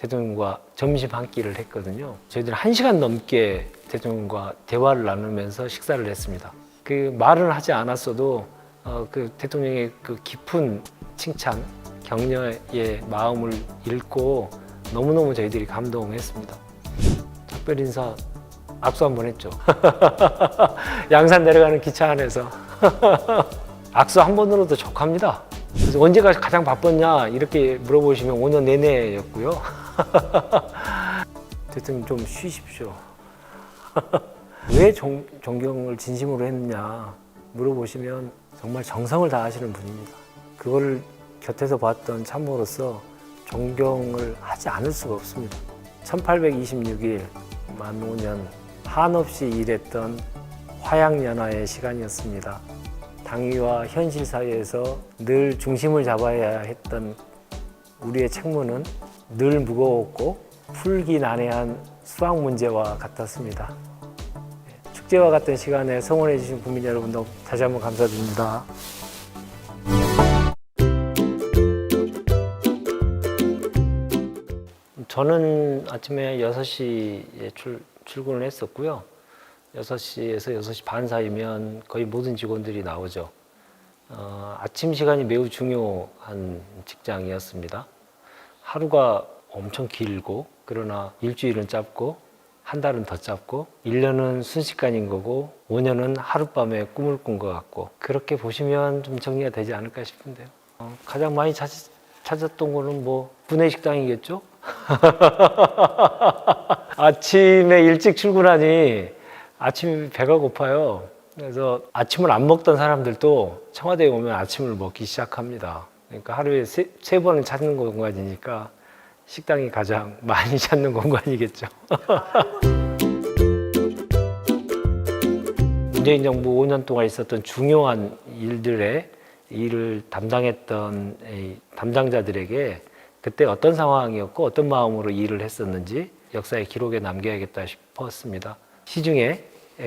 대통령과 점심 한 끼를 했거든요. 저희들은 1시간 넘게 대통령과 대화를 나누면서 식사를 했습니다. 그 말을 하지 않았어도 그 대통령의 그 깊은 칭찬, 격려의 마음을 읽고 너무너무 저희들이 감동했습니다. 작별 인사 악수 한번 했죠. 양산 내려가는 기차 안에서 악수 한 번으로도 족합니다. 그래서 언제가 가장 바빴냐 이렇게 물어보시면 5년 내내였고요. 대통령 좀 쉬십시오. 왜 존경을 진심으로 했느냐 물어보시면 정말 정성을 다하시는 분입니다. 그걸 곁에서 봤던 참모로서 존경을 하지 않을 수가 없습니다. 1826일 만 5년 한없이 일했던 화양연화의 시간이었습니다. 당위와 현실 사이에서 늘 중심을 잡아야 했던 우리의 책무는 늘 무거웠고 풀기 난해한 수학 문제와 같았습니다. 축제와 같은 시간에 성원해 주신 국민 여러분도 다시 한번 감사드립니다. 저는 아침에 6시에 출근을 했었고요. 6시에서 6시 반 사이면 거의 모든 직원들이 나오죠. 아침 시간이 매우 중요한 직장이었습니다. 하루가 엄청 길고 그러나 일주일은 짧고 한 달은 더 짧고 1년은 순식간인 거고 5년은 하룻밤에 꿈을 꾼 것 같고 그렇게 보시면 좀 정리가 되지 않을까 싶은데요. 가장 많이 찾았던 거는 뭐 구내식당이겠죠? 아침에 일찍 출근하니 아침에 배가 고파요. 그래서 아침을 안 먹던 사람들도 청와대에 오면 아침을 먹기 시작합니다. 그러니까 하루에 세 번은 찾는 공간이니까 식당이 가장 많이 찾는 공간이겠죠. 문재인 정부 5년 동안 있었던 중요한 일을 담당했던 담당자들에게 그때 어떤 상황이었고 어떤 마음으로 일을 했었는지 역사의 기록에 남겨야겠다 싶었습니다. 시중에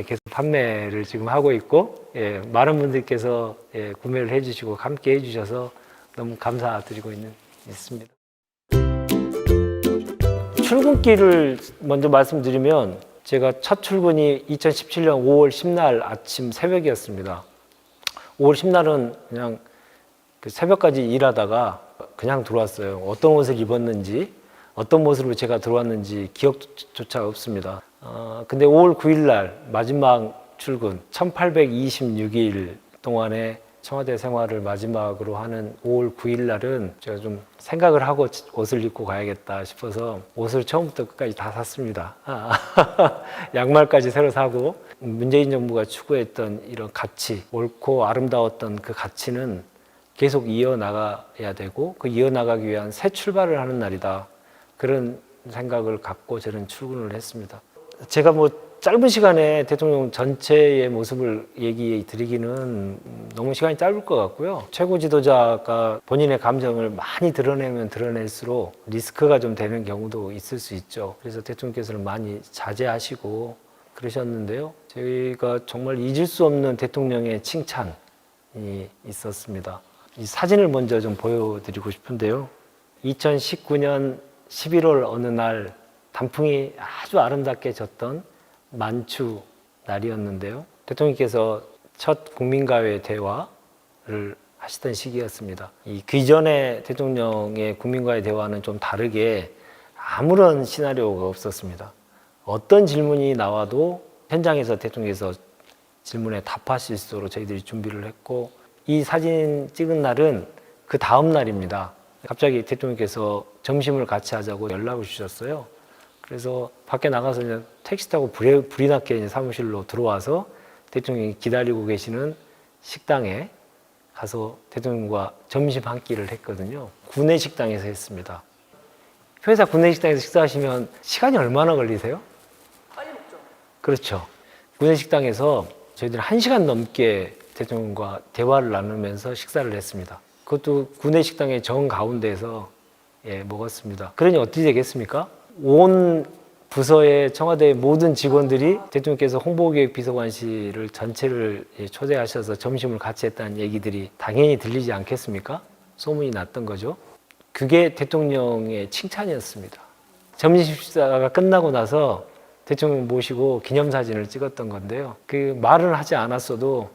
계속 판매를 지금 하고 있고 많은 분들께서 구매를 해주시고 함께 해주셔서 너무 감사드리고 있습니다. 출근길을 먼저 말씀드리면 제가 첫 출근이 2017년 5월 10날 아침 새벽이었습니다. 5월 10날은 그냥 그 새벽까지 일하다가 그냥 들어왔어요. 어떤 옷을 입었는지 어떤 모습으로 제가 들어왔는지 기억조차 없습니다. 근데 5월 9일 날 마지막 출근 1826일 동안에 청와대 생활을 마지막으로 하는 5월 9일 날은 제가 좀 생각을 하고 옷을 입고 가야겠다 싶어서 옷을 처음부터 끝까지 다 샀습니다. 양말까지 새로 사고 문재인 정부가 추구했던 이런 가치, 옳고 아름다웠던 그 가치는 계속 이어나가야 되고 그 이어나가기 위한 새 출발을 하는 날이다. 그런 생각을 갖고 저는 출근을 했습니다. 제가 뭐 짧은 시간에 대통령 전체의 모습을 얘기해 드리기는 너무 시간이 짧을 것 같고요. 최고 지도자가 본인의 감정을 많이 드러내면 드러낼수록 리스크가 좀 되는 경우도 있을 수 있죠. 그래서 대통령께서는 많이 자제하시고 그러셨는데요. 저희가 정말 잊을 수 없는 대통령의 칭찬이 있었습니다. 이 사진을 먼저 좀 보여드리고 싶은데요. 2019년 11월 어느 날 단풍이 아주 아름답게 졌던 만추 날이었는데요. 대통령께서 첫 국민과의 대화를 하시던 시기였습니다. 그 이전에 대통령의 국민과의 대화는 좀 다르게 아무런 시나리오가 없었습니다. 어떤 질문이 나와도 현장에서 대통령께서 질문에 답하실 수 있도록 저희들이 준비를 했고 이 사진 찍은 날은 그 다음 날입니다. 갑자기 대통령께서 점심을 같이 하자고 연락을 주셨어요. 그래서 밖에 나가서 이제 택시 타고 불이 났게 이제 사무실로 들어와서 대통령이 기다리고 계시는 식당에 가서 대통령과 점심 한 끼를 했거든요. 구내식당에서 했습니다. 회사 구내식당에서 식사하시면 시간이 얼마나 걸리세요? 빨리 먹죠. 그렇죠. 구내식당에서 저희들은 1시간 넘게 대통령과 대화를 나누면서 식사를 했습니다. 그것도 구내식당의 정 가운데에서 먹었습니다. 그러니 어떻게 되겠습니까? 온 부서의 청와대 모든 직원들이 대통령께서 홍보기획비서관실을 전체를 초대하셔서 점심을 같이 했다는 얘기들이 당연히 들리지 않겠습니까? 소문이 났던 거죠. 그게 대통령의 칭찬이었습니다. 점심 식사가 끝나고 나서 대통령 모시고 기념사진을 찍었던 건데요. 그 말은 하지 않았어도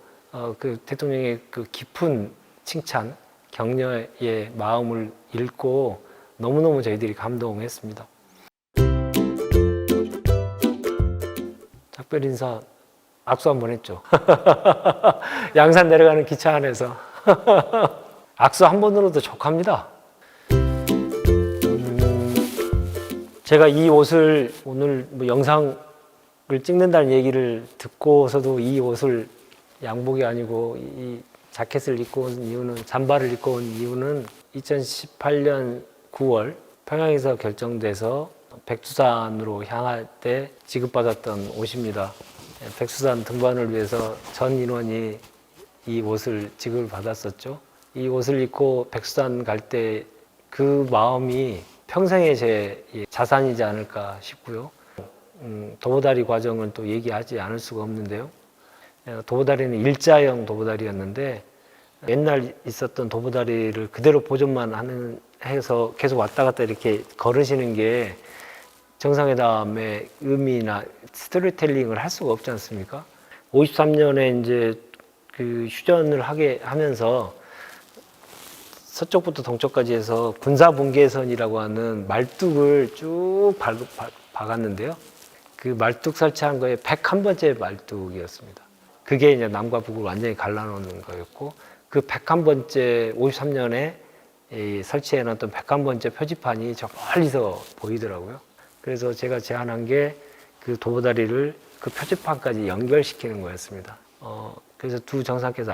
그 대통령의 그 깊은 칭찬, 격려의 마음을 읽고 너무너무 저희들이 감동했습니다. 작별 인사 악수 한번 했죠. 양산 내려가는 기차 안에서. 악수 한 번으로도 족합니다. 제가 이 옷을 오늘 뭐 영상을 찍는다는 얘기를 듣고서도 이 옷을 양복이 아니고 이 자켓을 입고 온 이유는, 잠바를 입고 온 이유는 2018년 9월 평양에서 결정돼서 백두산으로 향할 때 지급받았던 옷입니다. 백두산 등반을 위해서 전 인원이 이 옷을 지급을 받았었죠. 이 옷을 입고 백두산 갈 때 그 마음이 평생의 제 자산이지 않을까 싶고요. 도보다리 과정은 또 얘기하지 않을 수가 없는데요. 도보다리는 일자형 도보다리였는데 옛날 있었던 도보다리를 그대로 보존만 해서 계속 왔다 갔다 이렇게 걸으시는 게 정상회담의 의미나 스토리텔링을 할 수가 없지 않습니까? 53년에 이제 그 휴전을 하면서 서쪽부터 동쪽까지 해서 군사분계선이라고 하는 말뚝을 쭉 박았는데요. 그 말뚝 설치한 거에 101번째 말뚝이었습니다. 그게 이제 남과 북을 완전히 갈라놓는 거였고, 그 101번째 53년에 설치해놨던 101번째 표지판이 저 멀리서 보이더라고요. 그래서 제가 제안한 게 그 도보다리를 그 표지판까지 연결시키는 거였습니다. 그래서 두 정상께서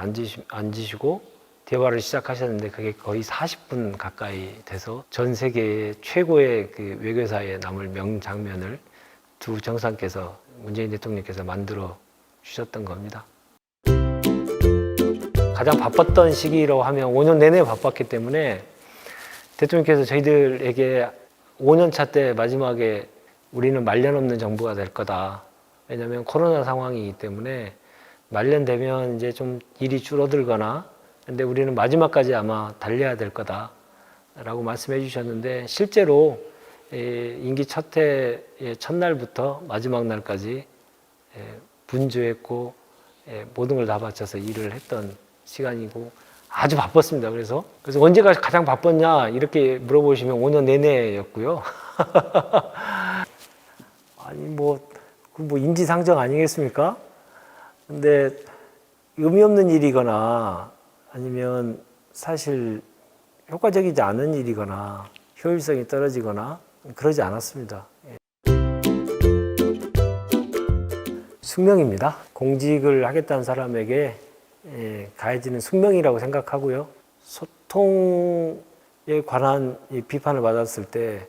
앉으시고 대화를 시작하셨는데 그게 거의 40분 가까이 돼서 전 세계 최고의 그 외교사에 남을 명장면을 두 정상께서, 문재인 대통령께서 만들어 주셨던 겁니다. 가장 바빴던 시기라고 하면 5년 내내 바빴기 때문에 대통령께서 저희들에게 5년 차 때 마지막에 우리는 말년 없는 정부가 될 거다. 왜냐하면 코로나 상황이기 때문에 말년 되면 이제 좀 일이 줄어들거나, 근데 우리는 마지막까지 아마 달려야 될 거다라고 말씀해 주셨는데, 실제로 임기 첫 해 첫날부터 마지막 날까지 분주했고 모든 걸 다 바쳐서 일을 했던 시간이고 아주 바빴습니다. 그래서 언제가 가장 바빴냐 이렇게 물어보시면 5년 내내였고요. 아니 뭐 인지상정 아니겠습니까? 근데 의미 없는 일이거나 아니면 사실 효과적이지 않은 일이거나 효율성이 떨어지거나 그러지 않았습니다. 숙명입니다. 공직을 하겠다는 사람에게 가해지는 숙명이라고 생각하고요. 소통에 관한 비판을 받았을 때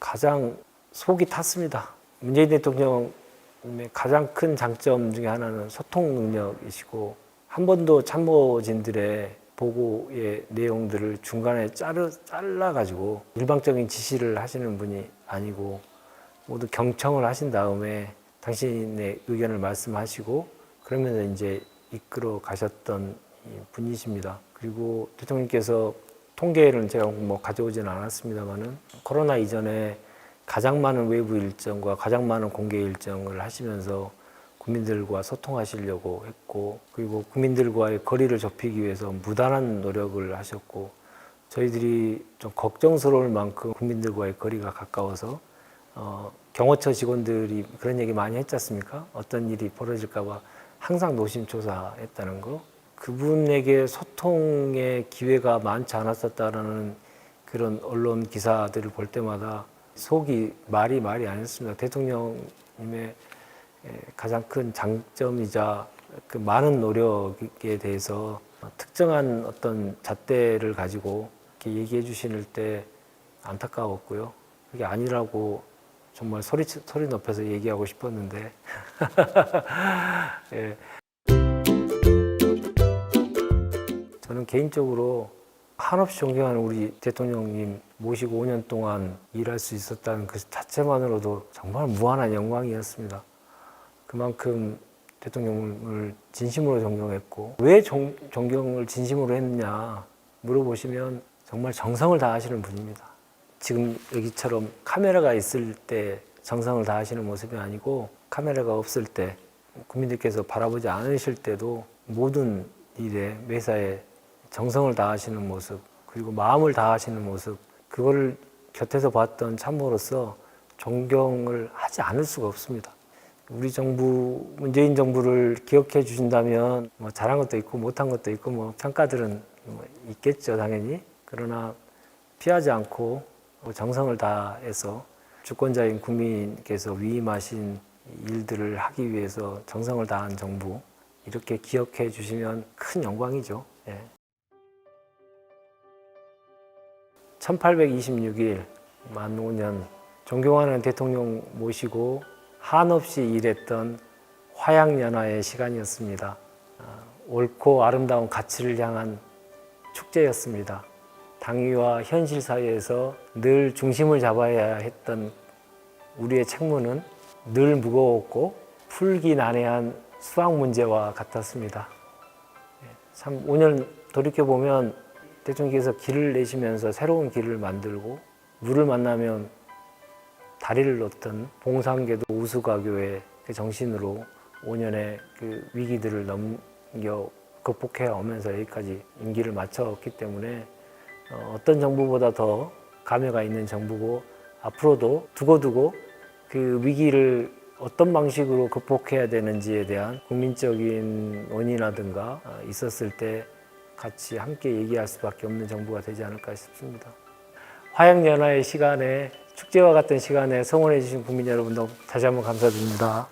가장 속이 탔습니다. 문재인 대통령의 가장 큰 장점 중에 하나는 소통 능력이시고, 한 번도 참모진들의 보고의 내용들을 중간에 잘라가지고 일방적인 지시를 하시는 분이 아니고 모두 경청을 하신 다음에 당신의 의견을 말씀하시고 그러면서 이제 이끌어 가셨던 분이십니다. 그리고 대통령께서 통계를 제가 가져오지는 않았습니다만은 코로나 이전에 가장 많은 외부 일정과 가장 많은 공개 일정을 하시면서 국민들과 소통하시려고 했고, 그리고 국민들과의 거리를 좁히기 위해서 무단한 노력을 하셨고, 저희들이 좀 걱정스러울 만큼 국민들과의 거리가 가까워서 경호처 직원들이 그런 얘기 많이 했지 않습니까? 어떤 일이 벌어질까 봐 항상 노심초사했다는 거. 그분에게 소통의 기회가 많지 않았었다라는 그런 언론 기사들을 볼 때마다 속이 말이 아니었습니다. 대통령님의 가장 큰 장점이자 그 많은 노력에 대해서 특정한 어떤 잣대를 가지고 이렇게 얘기해 주실 때 안타까웠고요. 그게 아니라고 정말 소리 높여서 얘기하고 싶었는데 예. 저는 개인적으로 한없이 존경하는 우리 대통령님 모시고 5년 동안 일할 수 있었다는 그 자체만으로도 정말 무한한 영광이었습니다. 그만큼 대통령을 진심으로 존경했고, 왜 존경을 진심으로 했느냐 물어보시면 정말 정성을 다하시는 분입니다. 지금 여기처럼 카메라가 있을 때 정성을 다하시는 모습이 아니고 카메라가 없을 때 국민들께서 바라보지 않으실 때도 모든 일에 매사에 정성을 다하시는 모습 그리고 마음을 다하시는 모습 그거를 곁에서 봤던 참모로서 존경을 하지 않을 수가 없습니다. 우리 정부 문재인 정부를 기억해 주신다면 뭐 잘한 것도 있고 못한 것도 있고 뭐 평가들은 뭐 있겠죠 당연히. 그러나 피하지 않고 정성을 다해서 주권자인 국민께서 위임하신 일들을 하기 위해서 정성을 다한 정부 이렇게 기억해 주시면 큰 영광이죠. 예. 1826일 만 5년 존경하는 대통령 모시고 한없이 일했던 화양연화의 시간이었습니다. 옳고 아름다운 가치를 향한 축제였습니다. 당위와 현실 사이에서 늘 중심을 잡아야 했던 우리의 책무는 늘 무거웠고 풀기 난해한 수학 문제와 같았습니다. 참 5년 돌이켜보면 대통령께서 길을 내시면서 새로운 길을 만들고 물을 만나면 다리를 놓던 봉상궤도 우수가교의 그 정신으로 5년의 그 위기들을 넘겨 극복해 오면서 여기까지 임기를 마쳤기 때문에 어떤 정부보다 더 감회가 있는 정부고 앞으로도 두고두고 그 위기를 어떤 방식으로 극복해야 되는지에 대한 국민적인 원인이라든가 있었을 때 같이 함께 얘기할 수밖에 없는 정부가 되지 않을까 싶습니다. 화양연화의 시간에 축제와 같은 시간에 성원해 주신 국민 여러분 다시 한번 감사드립니다.